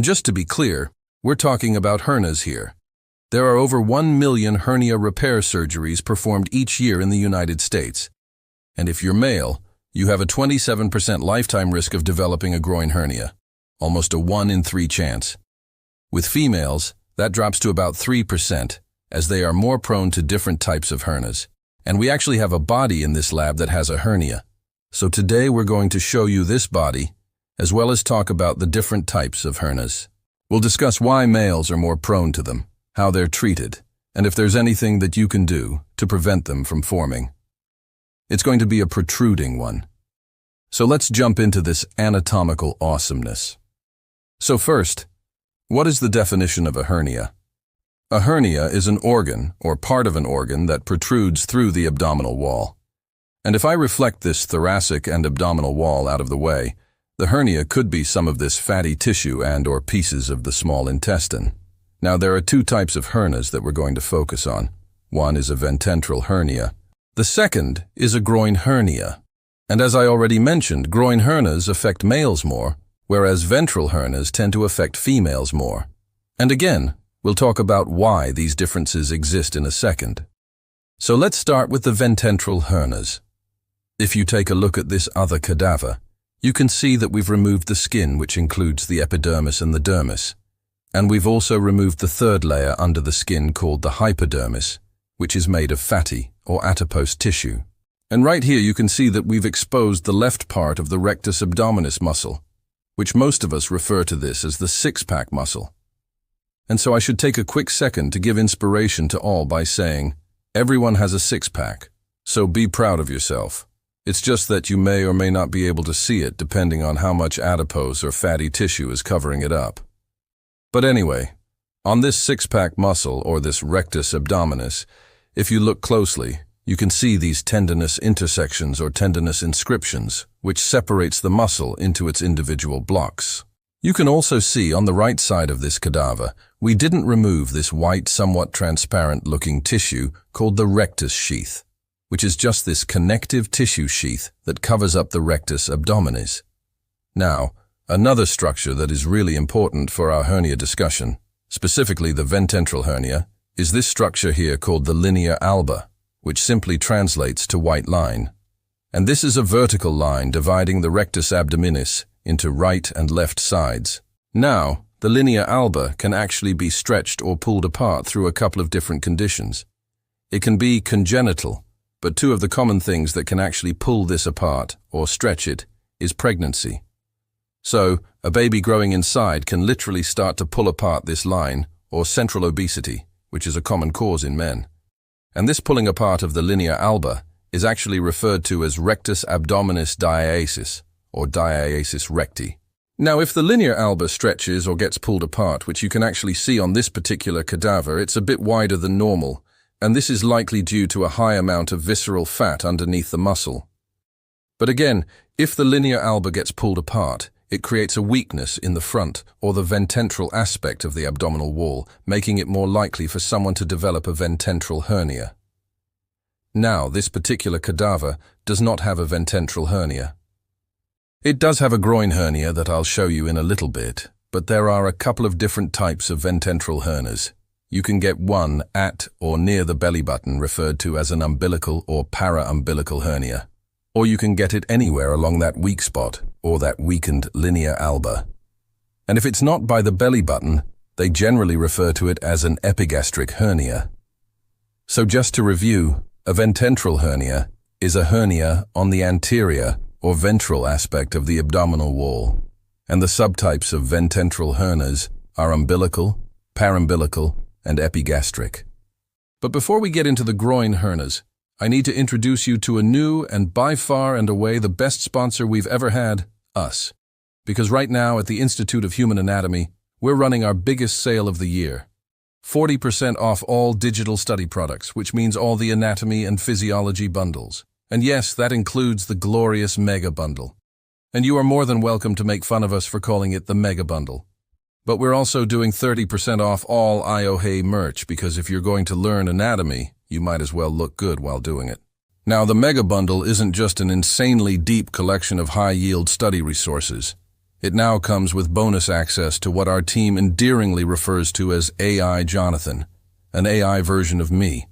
Just to be clear, we're talking about hernias here. There are over 1 million hernia repair surgeries performed each year in the United States. And if you're male, you have a 27% lifetime risk of developing a groin hernia, almost a 1 in 3 chance. With females, that drops to about 3%, as they are more prone to different types of hernias. And we actually have a body in this lab that has a hernia. So today we're going to show you this body, as well as talk about the different types of hernias. We'll discuss why males are more prone to them, how they're treated, and if there's anything that you can do to prevent them from forming. It's going to be a protruding one. So let's jump into this anatomical awesomeness. So first, what is the definition of a hernia? A hernia is an organ, or part of an organ, that protrudes through the abdominal wall. And if I reflect this thoracic and abdominal wall out of the way, the hernia could be some of this fatty tissue and/or pieces of the small intestine. Now, there are 2 types of hernias that we're going to focus on. One is a ventral hernia. The second is a groin hernia. And as I already mentioned, groin hernias affect males more, whereas ventral hernias tend to affect females more. And again, we'll talk about why these differences exist in a second. So let's start with the ventral hernias. If you take a look at this other cadaver, you can see that we've removed the skin, which includes the epidermis and the dermis. And we've also removed the third layer under the skin called the hypodermis, which is made of fatty or adipose tissue. And right here you can see that we've exposed the left part of the rectus abdominis muscle, which most of us refer to this as the six-pack muscle. And so I should take a quick second to give inspiration to all by saying, everyone has a six-pack, so be proud of yourself. It's just that you may or may not be able to see it depending on how much adipose or fatty tissue is covering it up. But anyway, on this six-pack muscle, or this rectus abdominis, if you look closely, you can see these tendinous intersections or tendinous inscriptions, which separates the muscle into its individual blocks. You can also see on the right side of this cadaver, we didn't remove this white, somewhat transparent-looking tissue called the rectus sheath, which is just this connective tissue sheath that covers up the rectus abdominis. Now, another structure that is really important for our hernia discussion, specifically the ventral hernia, is this structure here called the Linea Alba, which simply translates to white line. And this is a vertical line dividing the rectus abdominis into right and left sides. Now, the Linea Alba can actually be stretched or pulled apart through a couple of different conditions. It can be congenital, but 2 of the common things that can actually pull this apart or stretch it is pregnancy. So, a baby growing inside can literally start to pull apart this line, or central obesity, which is a common cause in men. And this pulling apart of the Linea Alba is actually referred to as rectus abdominis diastasis, or diastasis recti. Now, if the Linea Alba stretches or gets pulled apart, which you can actually see on this particular cadaver, it's a bit wider than normal, and this is likely due to a high amount of visceral fat underneath the muscle. But again, if the Linea Alba gets pulled apart, it creates a weakness in the front or the ventral aspect of the abdominal wall, making it more likely for someone to develop a ventral hernia. Now, this particular cadaver does not have a ventral hernia. It does have a groin hernia that I'll show you in a little bit, but there are a couple of different types of ventral hernias. You can get one at or near the belly button, referred to as an umbilical or para-umbilical hernia. Or you can get it anywhere along that weak spot, or that weakened Linea Alba. And if it's not by the belly button, they generally refer to it as an epigastric hernia. So just to review, a ventral hernia is a hernia on the anterior or ventral aspect of the abdominal wall, and the subtypes of ventral hernias are umbilical, parumbilical, and epigastric. But before we get into the groin hernias, I need to introduce you to a new and by far and away the best sponsor we've ever had, us. Because right now at the Institute of Human Anatomy, we're running our biggest sale of the year. 40% off all digital study products, which means all the anatomy and physiology bundles. And yes, that includes the glorious Mega Bundle. And you are more than welcome to make fun of us for calling it the Mega Bundle. But we're also doing 30% off all IOHey merch, because if you're going to learn anatomy, you might as well look good while doing it. Now, the Mega Bundle isn't just an insanely deep collection of high-yield study resources. It now comes with bonus access to what our team endearingly refers to as AI Jonathan, an AI version of me.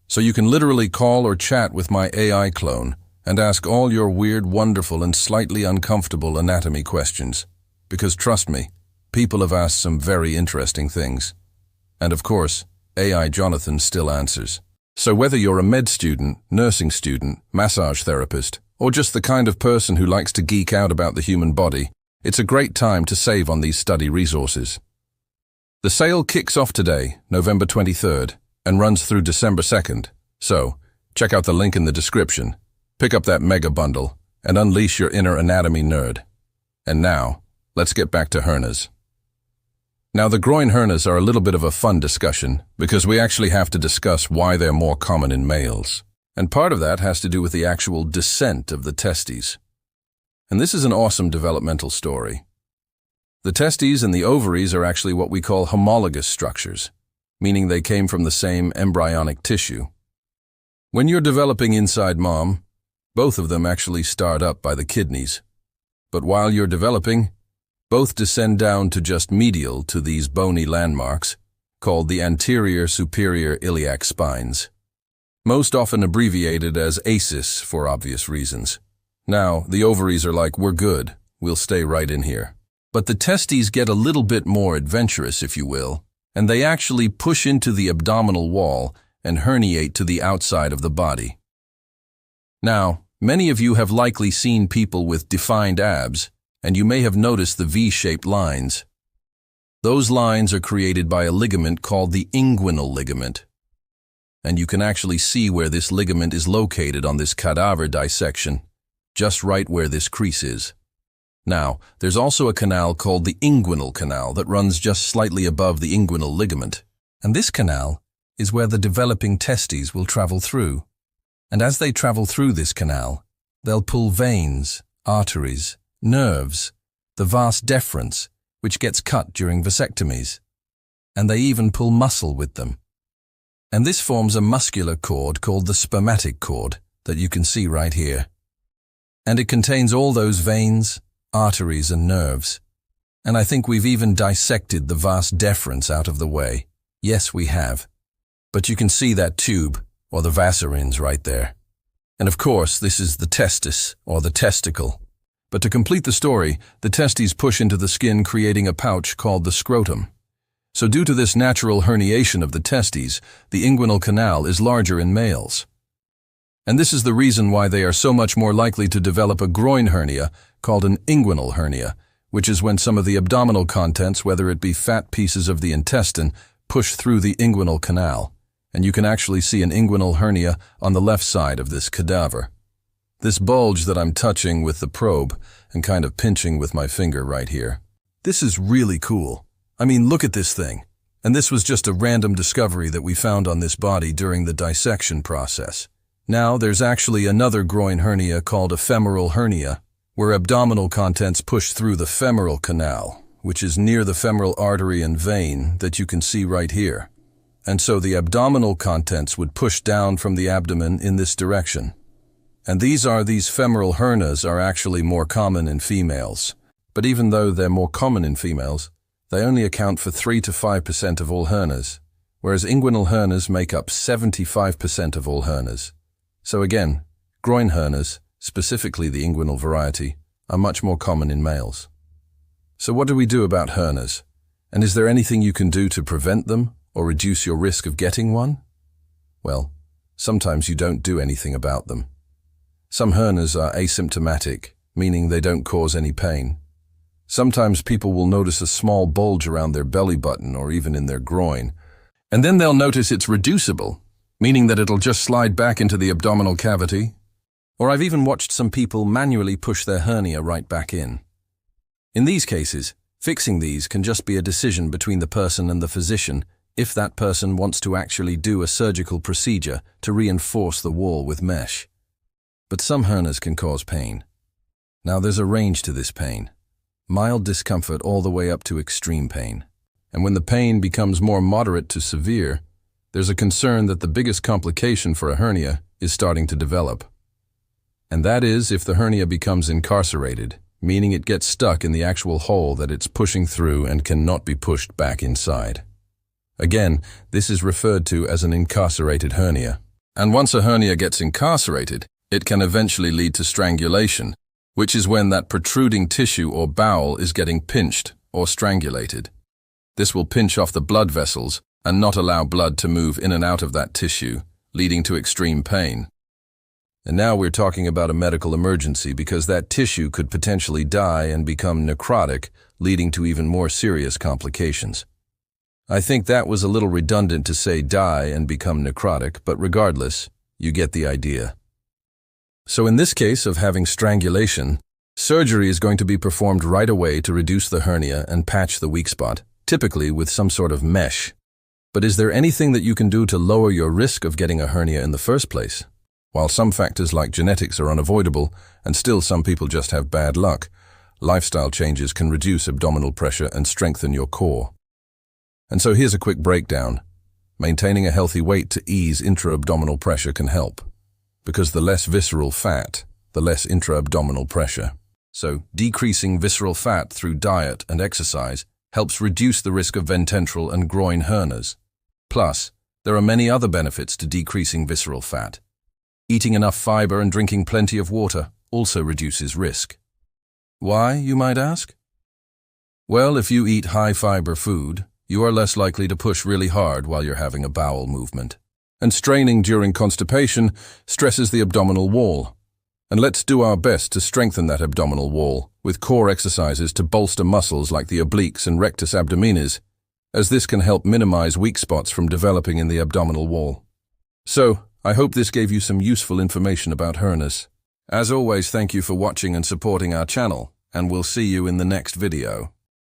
So you can literally call or chat with my AI clone and ask all your weird, wonderful, and slightly uncomfortable anatomy questions. Because trust me, people have asked some very interesting things. And of course, AI Jonathan still answers. So whether you're a med student, nursing student, massage therapist, or just the kind of person who likes to geek out about the human body, it's a great time to save on these study resources. The sale kicks off today, November 23rd, and runs through December 2nd. So, check out the link in the description, pick up that mega bundle, and unleash your inner anatomy nerd. And now, let's get back to hernias. Now, the groin hernias are a little bit of a fun discussion because we actually have to discuss why they're more common in males. And part of that has to do with the actual descent of the testes. And this is an awesome developmental story. The testes and the ovaries are actually what we call homologous structures, meaning they came from the same embryonic tissue. When you're developing inside mom, both of them actually start up by the kidneys. But while you're developing, both descend down to just medial to these bony landmarks, called the anterior superior iliac spines, most often abbreviated as ASIS for obvious reasons. Now, the ovaries are like, we're good, we'll stay right in here. But the testes get a little bit more adventurous, if you will, and they actually push into the abdominal wall and herniate to the outside of the body. Now, many of you have likely seen people with defined abs, and you may have noticed the V-shaped lines. Those lines are created by a ligament called the inguinal ligament. And you can actually see where this ligament is located on this cadaver dissection, just right where this crease is. Now, there's also a canal called the inguinal canal that runs just slightly above the inguinal ligament. And this canal is where the developing testes will travel through. And as they travel through this canal, they'll pull veins, arteries, nerves, the vas deferens, which gets cut during vasectomies. And they even pull muscle with them. And this forms a muscular cord called the spermatic cord that you can see right here. And it contains all those veins, arteries and nerves. And I think we've even dissected the vas deferens out of the way. Yes, we have. But you can see that tube, or the vasarins right there. And of course, this is the testis, or the testicle. But to complete the story, the testes push into the skin, creating a pouch called the scrotum. So due to this natural herniation of the testes, the inguinal canal is larger in males. And this is the reason why they are so much more likely to develop a groin hernia called an inguinal hernia, which is when some of the abdominal contents, whether it be fat pieces of the intestine, push through the inguinal canal. And you can actually see an inguinal hernia on the left side of this cadaver. This bulge that I'm touching with the probe and kind of pinching with my finger right here. This is really cool. I mean, look at this thing. And this was just a random discovery that we found on this body during the dissection process. Now, there's actually another groin hernia called a femoral hernia, where abdominal contents push through the femoral canal, which is near the femoral artery and vein that you can see right here. And so the abdominal contents would push down from the abdomen in this direction. And these femoral hernias are actually more common in females. But even though they're more common in females, they only account for 3 to 5% of all hernias, whereas inguinal hernias make up 75% of all hernias. So again, groin hernias, specifically the inguinal variety, are much more common in males. So what do we do about hernias? And is there anything you can do to prevent them or reduce your risk of getting one? Well, sometimes you don't do anything about them. Some hernias are asymptomatic, meaning they don't cause any pain. Sometimes people will notice a small bulge around their belly button or even in their groin, and then they'll notice it's reducible, meaning that it'll just slide back into the abdominal cavity. Or I've even watched some people manually push their hernia right back in. In these cases, fixing these can just be a decision between the person and the physician if that person wants to actually do a surgical procedure to reinforce the wall with mesh. But some hernias can cause pain. Now there's a range to this pain. Mild discomfort all the way up to extreme pain. And when the pain becomes more moderate to severe, there's a concern that the biggest complication for a hernia is starting to develop. And that is if the hernia becomes incarcerated, meaning it gets stuck in the actual hole that it's pushing through and cannot be pushed back inside. Again, this is referred to as an incarcerated hernia. And once a hernia gets incarcerated, it can eventually lead to strangulation, which is when that protruding tissue or bowel is getting pinched or strangulated. This will pinch off the blood vessels and not allow blood to move in and out of that tissue, leading to extreme pain. And now we're talking about a medical emergency because that tissue could potentially die and become necrotic, leading to even more serious complications. I think that was a little redundant to say die and become necrotic, but regardless, you get the idea. So in this case of having strangulation, surgery is going to be performed right away to reduce the hernia and patch the weak spot, typically with some sort of mesh. But is there anything that you can do to lower your risk of getting a hernia in the first place? While some factors like genetics are unavoidable, and still some people just have bad luck, lifestyle changes can reduce abdominal pressure and strengthen your core. And so here's a quick breakdown. Maintaining a healthy weight to ease intra-abdominal pressure can help, because the less visceral fat, the less intra-abdominal pressure. So decreasing visceral fat through diet and exercise helps reduce the risk of ventral and groin hernias. Plus, there are many other benefits to decreasing visceral fat. Eating enough fiber and drinking plenty of water also reduces risk. Why, you might ask? Well, if you eat high-fiber food, you are less likely to push really hard while you're having a bowel movement. And straining during constipation stresses the abdominal wall. And let's do our best to strengthen that abdominal wall with core exercises to bolster muscles like the obliques and rectus abdominis, as this can help minimize weak spots from developing in the abdominal wall. So, I hope this gave you some useful information about hernias. As always, thank you for watching and supporting our channel, and we'll see you in the next video.